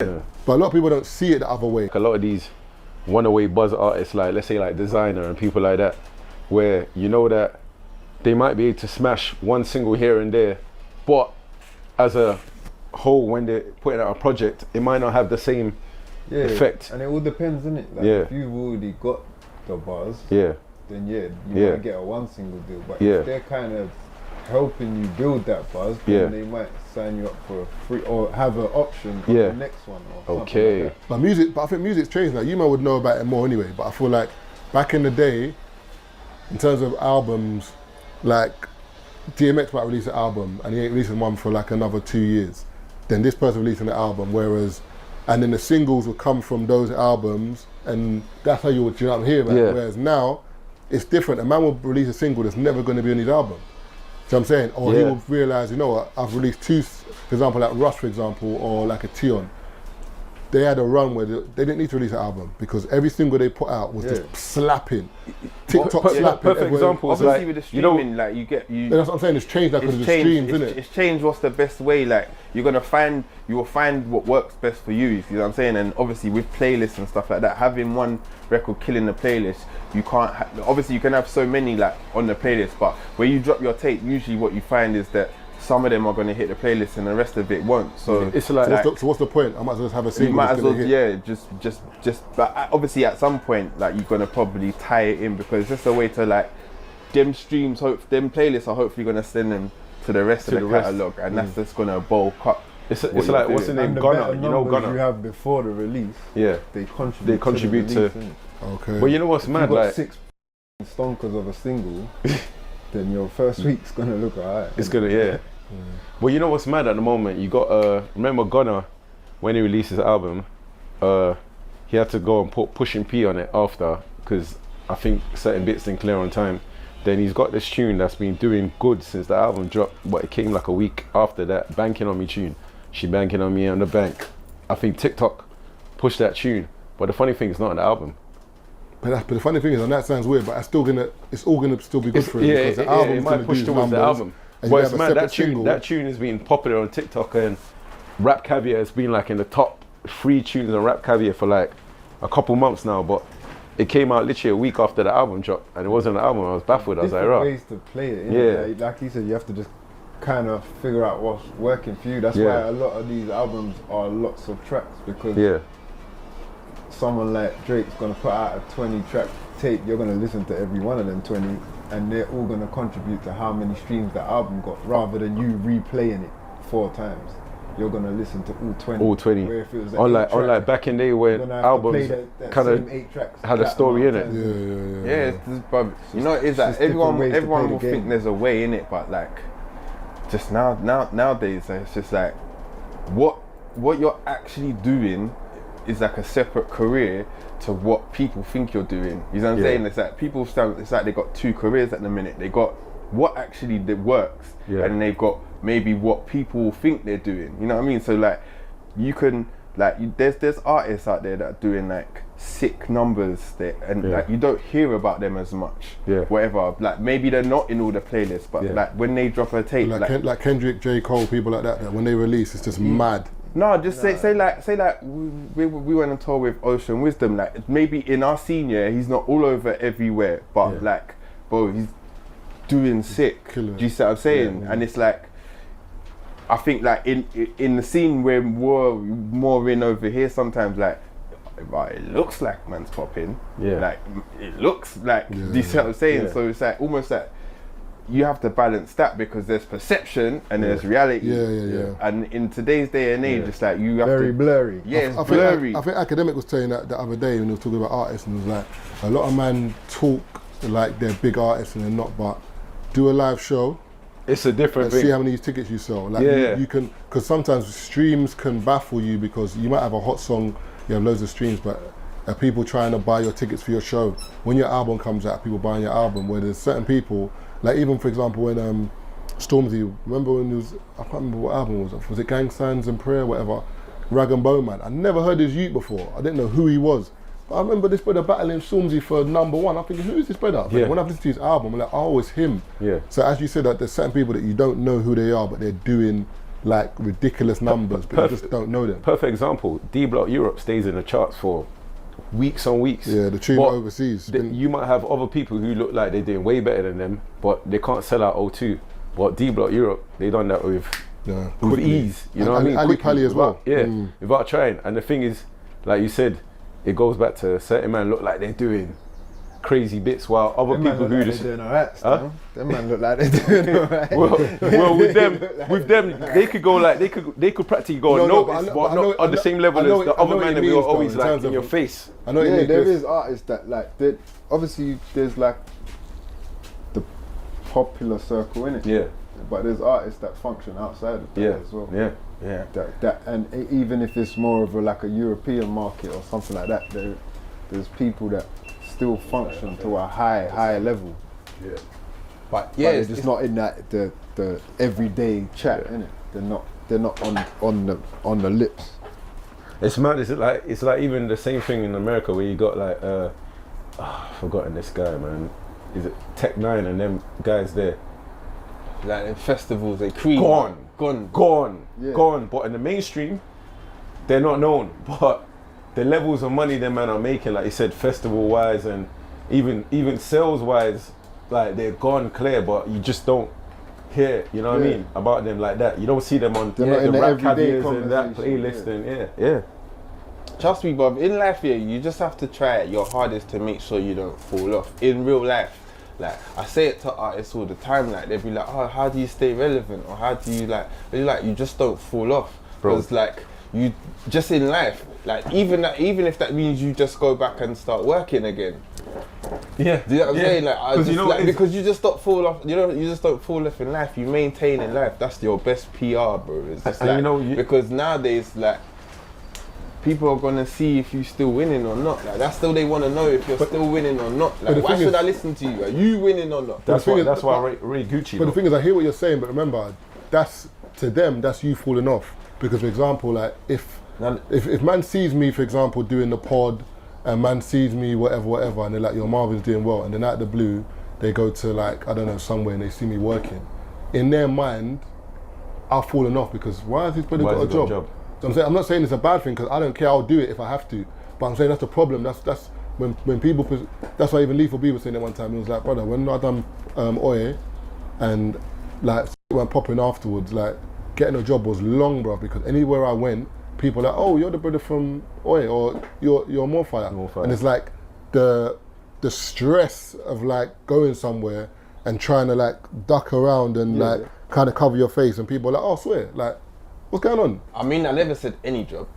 Yeah. But a lot of people don't see it the other way. A lot of these runaway buzz artists, like let's say like Designer and people like that, where you know that they might be able to smash one single here and there, but as a whole, when they're putting out a project, it might not have the same effect. And it all depends, innit? Like if you've already got the buzz, then you might get a one single deal. But if they're kind of helping you build that buzz, then they might sign you up for a free or have an option on the next one or something like that. But I think music's changed now. You man would know about it more anyway, but I feel like back in the day, in terms of albums, like DMX might release an album and he ain't releasing one for like another 2 years. Then this person releasing an album, and then the singles will come from those albums, and that's how you would hear about it. Whereas now, it's different. A man will release a single that's never going to be on his album. So I'm saying, or he will realise, you know what, I've released two, for example, like Rush, for example, or like a Tion. They had a run where they didn't need to release an album because every single they put out was just slapping. TikTok slapping. Perfect example. Obviously like, with the streaming, like you that's what I'm saying, it's changed because of the streams, isn't it? It's changed what's the best way, like you will find what works best for you, see what I'm saying? And obviously with playlists and stuff like that, having one record killing the playlist, you can't, obviously you can have so many like on the playlist, but where you drop your tape, usually what you find is that some of them are going to hit the playlist and the rest of it won't. So it's like, so what's the point? I might as well have a single. You might as well, hit. just. But obviously, at some point, like you're going to probably tie it in because it's just a way to like them streams. Them playlists are hopefully going to send them to the rest of the catalog, and that's just going to bulk up. It's like what's the name? Gunna. You know Gunna. You have before the release. Yeah. They contribute to. Okay. But you know what's mad? If you got like 6 stonkers of a single, then your first week's gonna look alright. It's gonna Well, you know what's mad at the moment? You got remember Gunna when he released his album, he had to go and put Pushing P on it after because I think certain bits didn't clear on time. Then he's got this tune that's been doing good since the album dropped, but it came like a week after that. Banking on Me tune. She banking on me on the bank. I think TikTok pushed that tune, but the funny thing is not on the album. But the funny thing is, and that sounds weird, but it's all gonna still be good for him because the album's it might push towards the album. But it's mad, that tune has been popular on TikTok, and Rap Caviar has been like in the top 3 tunes on Rap Caviar for like a couple months now, but it came out literally a week after the album dropped and it wasn't an album. I was baffled. I was like, right. Ways to play it, like you said, you have to just kind of figure out what's working for you. That's why a lot of these albums are lots of tracks because someone like Drake's gonna put out a 20-track tape, you're gonna listen to every one of them 20 and they're all gonna contribute to how many streams the album got rather than you replaying it 4 times. You're gonna listen to all 20. All 20. Where if it was unlike back in the day when albums kind of had a story in it. You know, it's like everyone will think there's a way in it, but like just nowadays it's just like what you're actually doing is like a separate career to what people think you're doing. You know what I'm saying? It's like it's like they got 2 careers at the minute. They got what actually works, and then they've got maybe what people think they're doing. You know what I mean? So like you can there's artists out there that are doing like sick numbers like you don't hear about them as much. Whatever. Like maybe they're not in all the playlists, but like when they drop a tape, like Kendrick, J. Cole, people like that when they release, it's just mad. No, just say like we went on tour with Ocean Wisdom. Like maybe in our senior, he's not all over everywhere, but like, bro, he's doing sick. Do you see what I'm saying? And it's like, I think like in the scene we're more in over here sometimes. Like, it looks like man's popping. Like it looks like. Do you see what I'm saying? So it's like almost like. You have to balance that because there's perception and there's reality. And in today's day and age, it's like you have very blurry. Yeah, it's blurry. I think Academic was saying that the other day when he was talking about artists, and he was like, a lot of men talk like they're big artists and they're not, but do a live show. It's a different thing. See how many tickets you sell. Like you can, because sometimes streams can baffle you because you might have a hot song, you have loads of streams, but are people trying to buy your tickets for your show? When your album comes out, people buying your album, where there's certain people. Like even for example when Stormzy, remember when he was, I can't remember what album it was it Gang Signs and Prayer, whatever, Rag and Bone Man. I never heard his youth before, I didn't know who he was. But I remember this brother battling Stormzy for #1, I'm thinking, who is this brother? When I've listened to his album, I'm like, oh, it's him. So as you said, that there's certain people that you don't know who they are, but they're doing like ridiculous numbers, but you just don't know them. Perfect example, D Block Europe stays in the charts for weeks on weeks. Yeah, the tune overseas. You might have other people who look like they're doing way better than them, but they can't sell out O2. But D Block Europe, they done that with ease. You know what I mean? Ali Pali as well. Without trying. And the thing is, like you said, it goes back to certain man look like they're doing crazy bits while other people who just doing alright. Them man look like they're doing alright. well, with them, they could go like they could practically go unnoticed, but not on the same level as the other man that we were always like in your face. I know. Yeah, there is artists that like obviously there's like the popular circle in it. Yeah. But there's artists that function outside of that as well. Yeah. That and even if it's more of like a European market or something like that, there's people that still function to a higher level. Yeah. But it's just not in that the everyday chat, innit? They're not on the lips. It's mad. It's like even the same thing in America where you got like I've forgotten this guy, man. Is it Tech Nine and them guys there? Like in festivals, they cream gone. But in the mainstream, they're not known. But the levels of money them man are making, like you said, festival wise and even sales wise, like they're gone clear. But you just don't hear, you know what I mean, about them like that. You don't see them on the rap caviars and that playlist and Trust me, Bob. In life, you just have to try your hardest to make sure you don't fall off. In real life. Like, I say it to artists all the time, like, they'll be like, oh, how do you stay relevant? Or how do you, you just don't fall off. Because, like, you, just in life, like, even if that means you just go back and start working again. Yeah. Do you know what I'm saying? Like, because you just don't fall off, you just don't fall off in life, you maintain in life. That's your best PR, bro. It's just like, because nowadays, like, people are gonna see if you're still winning or not. Like, that's still they want to know if you're still winning or not. Like, why should I listen to you? Are you winning or not? That's why I rate Gucci. But the thing is, I hear what you're saying, but remember, that's to them, that's you falling off. Because, for example, like if man sees me, for example, doing the pod, and man sees me whatever, and they're like, yo, Marvin's doing well, and then out of the blue, they go to like, I don't know, somewhere and they see me working. In their mind, I've fallen off because why has this brother got a job? So I'm not saying it's a bad thing because I don't care. I'll do it if I have to. But I'm saying that's the problem. That's when people. That's why even Lethal B was saying it one time. He was like, brother, when I done Oye, and like went popping afterwards, like getting a job was long, bro. Because anywhere I went, people were like, oh, you're the brother from Oye, or you're More Fire. And it's like the stress of like going somewhere and trying to like duck around and like kind of cover your face, and people are like, oh, I swear, like. What's going on? I mean, I never said any job.